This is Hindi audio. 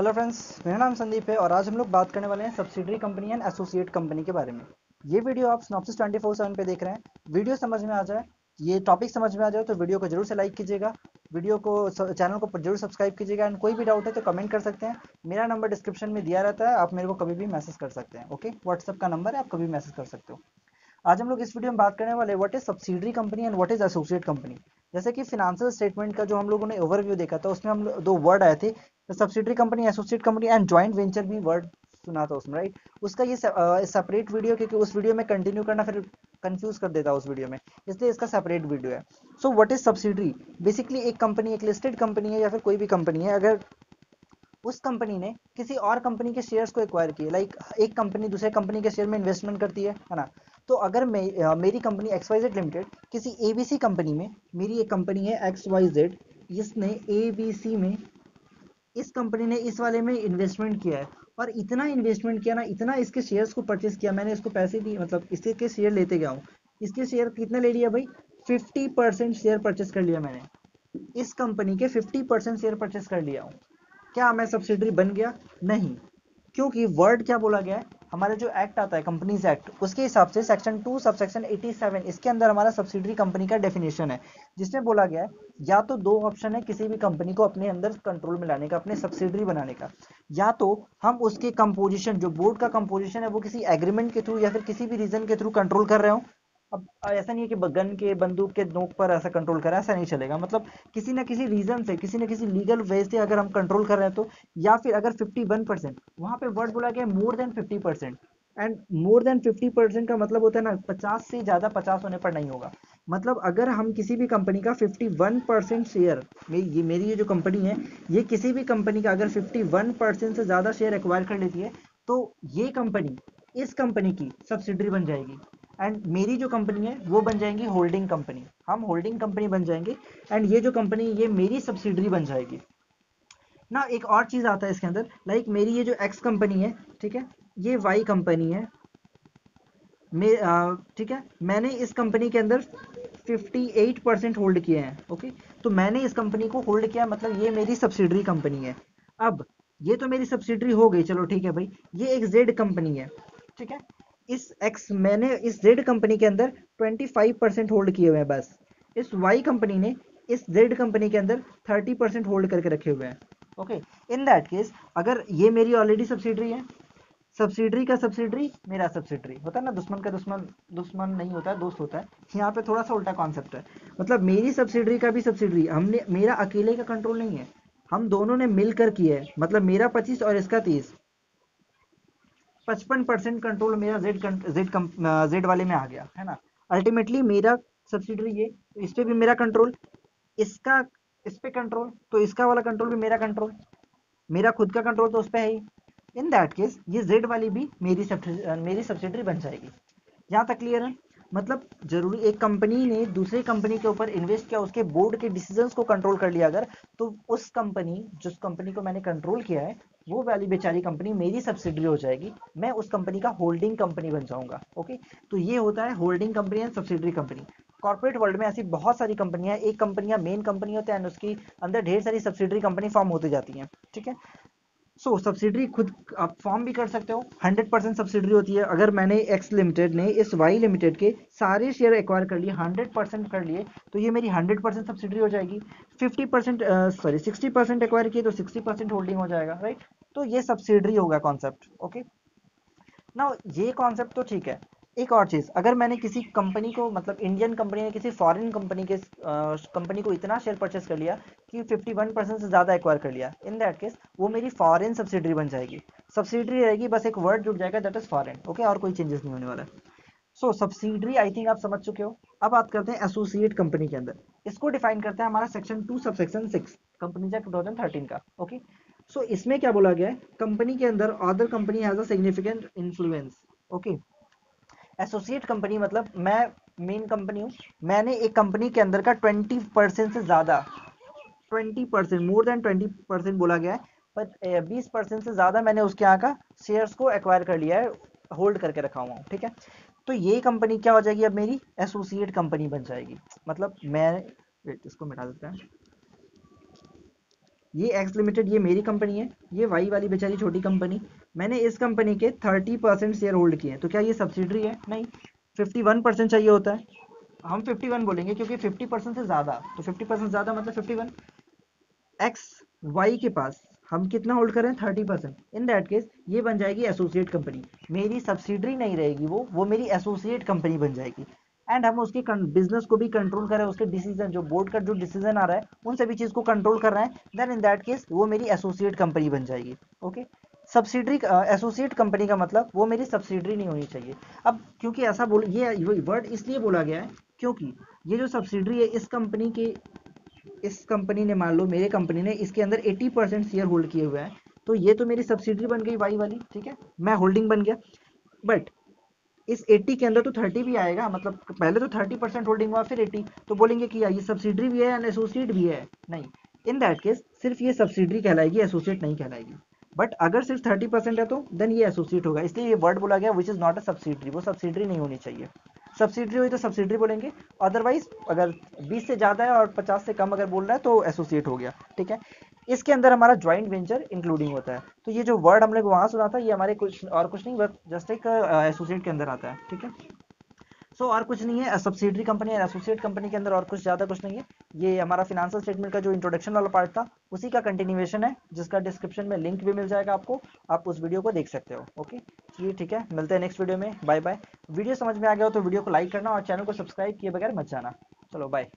हेलो फ्रेंड्स, मेरा नाम संदीप है और आज हम लोग बात करने वाले हैं subsidiary company and associate company के बारे में। ये वीडियो आप स्नॉप्सिस 24/7 पे देख रहे हैं। वीडियो समझ में आ जाए, ये टॉपिक समझ में आ जाए तो वीडियो को जरूर से लाइक कीजिएगा, वीडियो को चैनल को जरूर सब्सक्राइब कीजिएगा एंड कोई भी डाउट है तो कमेंट कर सकते हैं। मेरा नंबर डिस्क्रिप्शन में दिया रहता है, आप मेरे को कभी भी मैसेज कर सकते हैं। ओके, व्हाट्सएप का नंबर है, आप कभी मैसेज कर सकते हो। आज हम लोग इस वीडियो में बात करने वाले what is subsidiary company and what is associate company. जैसे कि फिनेंशियल स्टेटमेंट का जो हम लोगों ने ओवरव्यू देखा था उसमें हम दो वर्ड आए थे, subsidiary company, associate company and joint venture भी वर्ड सुना था उसमें, राइट। उसका ये सेपरेट वीडियो, क्योंकि उस वीडियो में कंटिन्यू करना फिर कंफ्यूज कर देता उस वीडियो में, इसलिए इसका सेपरेट वीडियो है। So what is subsidiary? Basically एक कंपनी, एक लिस्टेड कंपनी है या फिर कोई भी कंपनी है, अगर उस कंपनी ने किसी और कंपनी के शेयर्स को एक्वायर किए, लाइक एक कंपनी दूसरे कंपनी के शेयर में इन्वेस्टमेंट करती है ना। तो अगर मेरी company X Y Z limited किसी एबीसी कंपनी में, मेरी एक कंपनी है एक्स वाई जेड, इसने एबीसी में, इस कंपनी ने इस वाले में इन्वेस्टमेंट किया है और इतना इन्वेस्टमेंट किया ना, इतना इसके शेयर्स को परचेस किया, मैंने इसको पैसे दिए, मतलब इसके शेयर लेते गया हूँ। इसके शेयर कितने ले लिया भाई? 50% शेयर परचेस कर लिया मैंने, इस कंपनी के 50% शेयर परचेस कर लिया हूँ। क्या मैं सब्सिडरी बन गया? नहीं, क्योंकि वर्ड क्या बोला गया है, हमारे जो एक्ट आता है कंपनीज एक्ट, उसके हिसाब से सेक्शन 2 सब सेक्शन 87, इसके अंदर हमारा सब्सिडरी कंपनी का डेफिनेशन है, जिसमें बोला गया है या तो दो ऑप्शन है किसी भी कंपनी को अपने अंदर कंट्रोल में लाने का, अपने सब्सिडरी बनाने का। या तो हम उसके कंपोजिशन, जो बोर्ड का कंपोजिशन है, वो किसी एग्रीमेंट के थ्रू या फिर किसी भी रीजन के थ्रू कंट्रोल कर रहे हो। अब ऐसा नहीं है कि गन के बंदूक के नोक पर ऐसा कंट्रोल करें, ऐसा नहीं चलेगा। मतलब किसी ना किसी रीजन से, किसी ना किसी लीगल वे से अगर हम कंट्रोल कर रहे हैं तो, या फिर अगर 51%, वहां पे वर्ड बोला गया more than 50%। And more than 50% का मतलब होता है ना, 50 से ज्यादा 50 होने पर नहीं होगा। मतलब अगर हम किसी भी कंपनी का 51% शेयर, मेरी ये जो कंपनी है, ये किसी भी कंपनी का अगर 51% से ज्यादा शेयर एक्वायर कर लेती है तो ये कंपनी इस कंपनी की सब्सिडरी बन जाएगी एंड मेरी जो कंपनी है वो बन जाएंगी होल्डिंग कंपनी, हम होल्डिंग कंपनी बन जाएंगे एंड ये जो कंपनी, ये मेरी सब्सिडरी बन जाएगी ना। एक और चीज आता है इसके अंदर, लाइक मेरी ये जो एक्स कंपनी है, ठीक है, ये वाई कंपनी है, ठीक है, मैंने इस कंपनी के अंदर 58% होल्ड किए हैं। ओके, तो मैंने इस कंपनी को होल्ड किया, मतलब ये मेरी सब्सिडरी कंपनी है। अब ये तो मेरी सब्सिडरी हो गई, चलो ठीक है भाई, ये एक जेड कंपनी है, ठीक है। इस एक्स, मैंने इस जेड कंपनी के अंदर 25% होल्ड किए हुए हैं बस। इस वाई कंपनी ने इस जेड कंपनी के अंदर 30% होल्ड करके रखे हुए हैं। ओके, इन दैट केस अगर ये मेरी ऑलरेडी सब्सिडरी है, सब्सिडरी का सब्सिडरी मेरा सब्सिडरी होता है ना, दुश्मन का दुश्मन दुश्मन नहीं होता है, दोस्त होता है। यहाँ पे थोड़ा सा उल्टा कॉन्सेप्ट है, मतलब मेरी सब्सिडरी का भी सब्सिडरी, हमने, मेरा अकेले का कंट्रोल नहीं है, हम दोनों ने मिलकर किया है। मतलब मेरा 25 और इसका 30, 55% कंट्रोल मेरा जेड वाले में आ गया है ना। अल्टीमेटली मेरा सब्सिडरी ये, तो इस पे भी मेरा कंट्रोल, इसका, इस पे कंट्रोल, तो इसका वाला कंट्रोल भी मेरा कंट्रोल, मेरा खुद का कंट्रोल तो उस पर है ही। इन दैट केस ये जेड वाली भी मेरी सब्सिडरी बन जाएगी। यहाँ तक क्लियर है? मतलब जरूरी, एक कंपनी ने दूसरे कंपनी के ऊपर इन्वेस्ट किया, उसके बोर्ड के डिसीजंस को कंट्रोल कर लिया अगर, तो उस कंपनी, जिस कंपनी को मैंने कंट्रोल किया है, वो वाली बेचारी कंपनी मेरी सब्सिडरी हो जाएगी, मैं उस कंपनी का होल्डिंग कंपनी बन जाऊंगा। ओके, तो ये होता है holding company and subsidiary company. Corporate world में ऐसी बहुत सारी कंपनियां, एक कंपनियां मेन कंपनी होती है, उसकी अंदर ढेर सारी सब्सिडरी कंपनी फॉर्म होती जाती हैं, ठीक है। सो सब्सिडरी खुद आप फॉर्म भी कर सकते हो, 100% सब्सिडरी होती है। अगर मैंने एक्स लिमिटेड ने इस वाई लिमिटेड के सारे शेयर एक्वायर कर लिए, 100% कर लिए, तो ये मेरी 100% सब्सिडरी हो जाएगी। 50%, सॉरी 60% एक्वायर किए तो 60% होल्डिंग हो जाएगा, राइट। तो ये सब्सिडरी होगा कॉन्सेप्ट। ओके, ना ये कॉन्सेप्ट तो ठीक है। एक और चीज, अगर मैंने किसी कंपनी को, मतलब इंडियन कंपनी ने किसी फॉरेन कंपनी के कंपनी को इतना शेयर परचेस कर लिया कि 51% से ज्यादा एक्वायर कर लिया, इन दैट केस वो मेरी फॉरेन सब्सिडरी बन जाएगी। सब्सिडरी रहेगी, बस एक वर्ड जुड़ जाएगा, दैट इज फॉरेन। ओके, और कोई चेंजेस नहीं होने वाला है। सो सब्सिडरी आई थिंक आप समझ चुके हो। अब बात करते हैं एसोसिएट कंपनी के अंदर, इसको डिफाइन करते हैं हमारा section 2 sub section 6 company act 2013 का। ओके, सो इसमें क्या बोला गया है, कंपनी के अंदर other company has a significant influence. Okay, associate company मतलब मैं मेन कंपनी हूँ, मैंने एक कंपनी के अंदर का 20% से ज्यादा, 20%, मोर देन 20% बोला गया है, पर 20% से ज्यादा मैंने उसके यहाँ का शेयर्स को एक्वायर कर लिया है, होल्ड करके रखा हुआ हूँ, ठीक है। तो ये कंपनी क्या हो जाएगी, अब मेरी एसोसिएट कंपनी बन जाएगी। मतलब मैं, वेट, इसको मिटा देते हैं। ये एक्स लिमिटेड ये मेरी कंपनी है, ये वाई वाली बेचारी छोटी कंपनी, मैंने इस कंपनी के 30% शेयर होल्ड किए हैं, तो क्या ये सब्सिडरी है? नहीं। 51% चाहिए होता है, हम 51 बोलेंगे क्योंकि 50% से ज़्यादा, तो 50% ज़्यादा मतलब 51। एक्स वाई के पास हम कितना होल्ड करें? 30%। इन दैट केस ये बन जाएगी एसोसिएट कंपनी, मेरी सब्सिडरी नहीं रहेगी, वो मेरी एसोसिएट कंपनी बन जाएगी। एंड हम उसके बिजनेस को भी कंट्रोल कर रहे हैं, उसके डिसीजन जो बोर्ड का जो डिसीजन आ रहा है उन सभी चीज़ को कंट्रोल कर रहे हैं, देन इन दैट केस वो मेरी एसोसिएट कंपनी बन जाएगी। ओके, सब्सिडरी एसोसिएट कंपनी का मतलब वो मेरी सब्सिडरी नहीं होनी चाहिए। अब क्योंकि ऐसा बोल ये वर्ड इसलिए बोला गया है क्योंकि ये जो सब्सिडरी है इस कंपनी ने, मान लो मेरे कंपनी ने इसके अंदर 80% शेयर होल्ड किए हुए हैं, तो ये तो मेरी सब्सिडरी बन गई वाई वाली, ठीक है, मैं होल्डिंग बन गया। बट इस 80 के अंदर तो 30 भी आएगा, मतलब पहले तो 30% होल्डिंग हुआ फिर 80, तो बोलेंगे कि ये सब्सिडरी भी है एंड एसोसिएट भी है? नहीं। इन दैट केस सिर्फ ये सब्सिडरी कहलाएगी, एसोसिएट नहीं कहलाएगी। बट अगर सिर्फ 30% है तो देन ये एसोसिएट होगा, इसलिए ये वर्ड बोला गया which is not a subsidiary, वो सब्सिडरी नहीं होनी चाहिए। सब्सिडरी हुई तो सब्सिडरी बोलेंगे, अदरवाइज अगर 20 से ज़्यादा है और 50 से कम अगर बोल रहा है तो एसोसिएट हो गया, ठीक है। इसके अंदर हमारा ज्वाइंट वेंचर इंक्लूडिंग होता है, तो ये जो वर्ड हम लोग वहाँ सुना था ये हमारे कुछ और कुछ नहीं, बस जस्ट एक एसोसिएट के अंदर आता है, ठीक है। सो और कुछ नहीं है, सब्सिडरी कंपनी और एसोसिएट कंपनी के अंदर और कुछ ज़्यादा कुछ नहीं है। ये हमारा फिनेंशियल स्टेटमेंट का जो इंट्रोडक्शन वाला पार्ट था उसी का कंटिन्यूएशन है, जिसका डिस्क्रिप्शन में लिंक भी मिल जाएगा आपको, आप उस वीडियो को देख सकते हो। ओके, चलिए ठीक है, मिलते हैं नेक्स्ट वीडियो में, बाय बाय। वीडियो समझ में आ गया हो तो वीडियो को लाइक करना और चैनल को सब्सक्राइब किए बगैर मत जाना। चलो बाय।